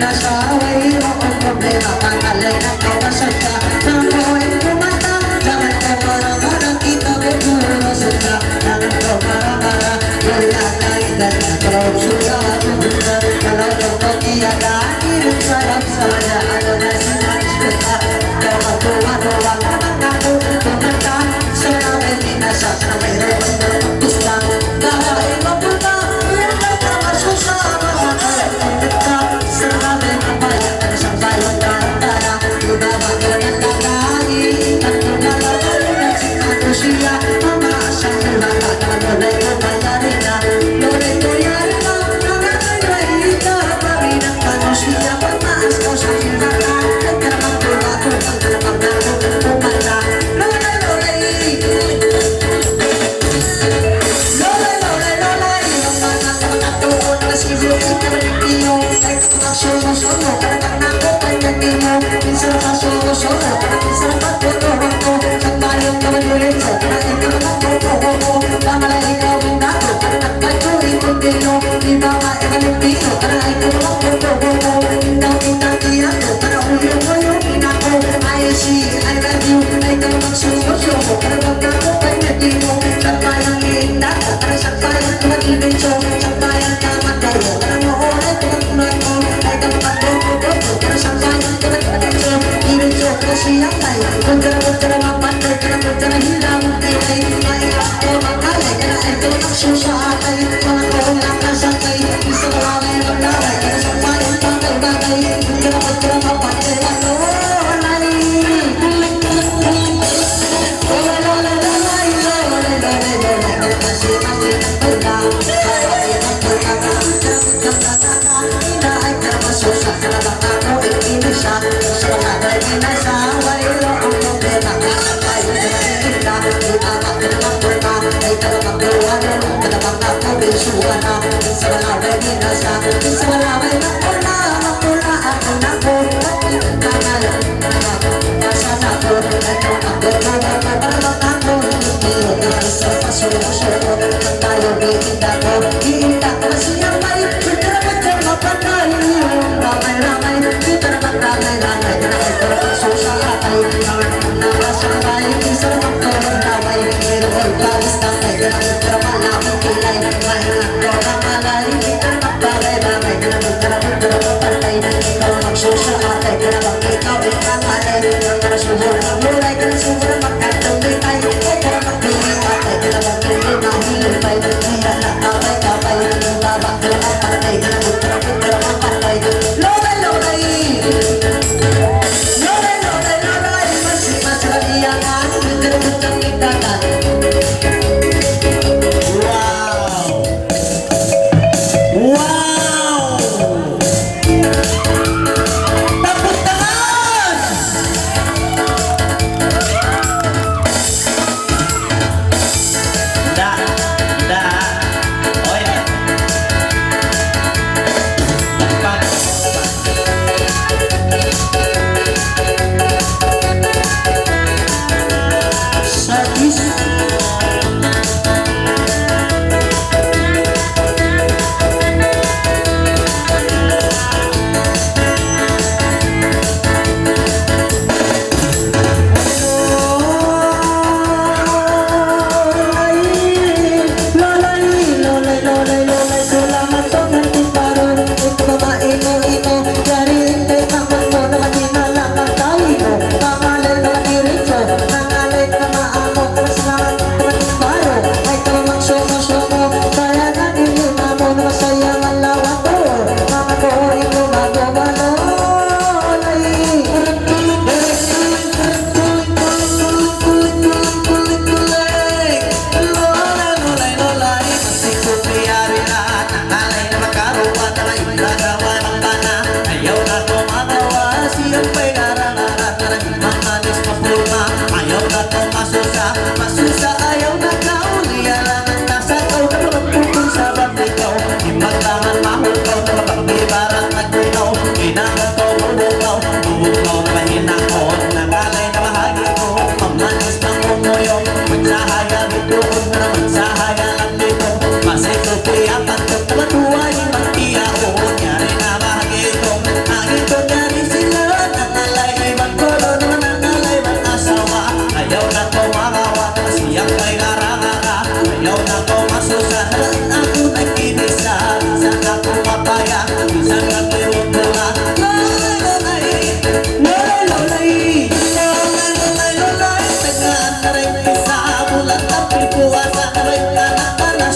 Pinasaway mo ang problema, pangalay na kawasan ka. Nang ako'y kumanta, jangan ko marang-marang kita ko kurasot ka. Nang ko marang-marang, wala na ilan na kalawag suya. Kalau daw ko tiyaga, ilang sarap sa wala. Ano na sinais ko ka, dapat tuwa-tuwa ka ng ako. Kumanta, sa namin pinasak na mayroon na pagpusta. Dahil mapunta, ilang na masusama ka. Kalit ka, sa namin ang bayan ng isang bayan kantara. Ibabag ko ng lagayin, at tumalagay na sinato siya. Mamaasang nilaka na nulay ko bayarin na. Nulay ko yari na, nanganay ka. Paminang paano siya, pagmaas ko sa sinaka. Nagkaramang tumato, pagkaramang nato, kumanta. Lolay, lolay, lolay, lolay, lolay. Ang mga kamatuon na siguro ikaw ay sumusuno, parang ako ay nagino. Minsan ka sumusuno, parang minsan pagputuhan ko. Ang mayong naman ulit sa parang ikaw na pupuho. Pamala ikaw ang nato, parang nakbay ko itundino. Di ba maikalipino, parang ikaw na pupuho. Hindaw kitang tiyak ko, parang uyong ko yung pinako. I see, I love you, ay ikaw ang sumusuno. Parang ako ay nagino. Sakbayang iindak, parang sakbayang mag-ibig ko. Sakbayang kamatayo, parang maulay ko ang tulad mo. Ay kapag-tutututo, parang sakbayang kamatayo. Ibig ko kasi ang tayo, kundara-kundara mapatay, kundara hilang tilay. Maiyak ko makalay, kaya ito nagsusakay. Mga ko lang nasakay, isang laway ng laway. Kaya sakbayang bagay-bagay, kundara-kundara mapatay. Ano, alay? Sadis sa bulan tampil puasa, aray anak na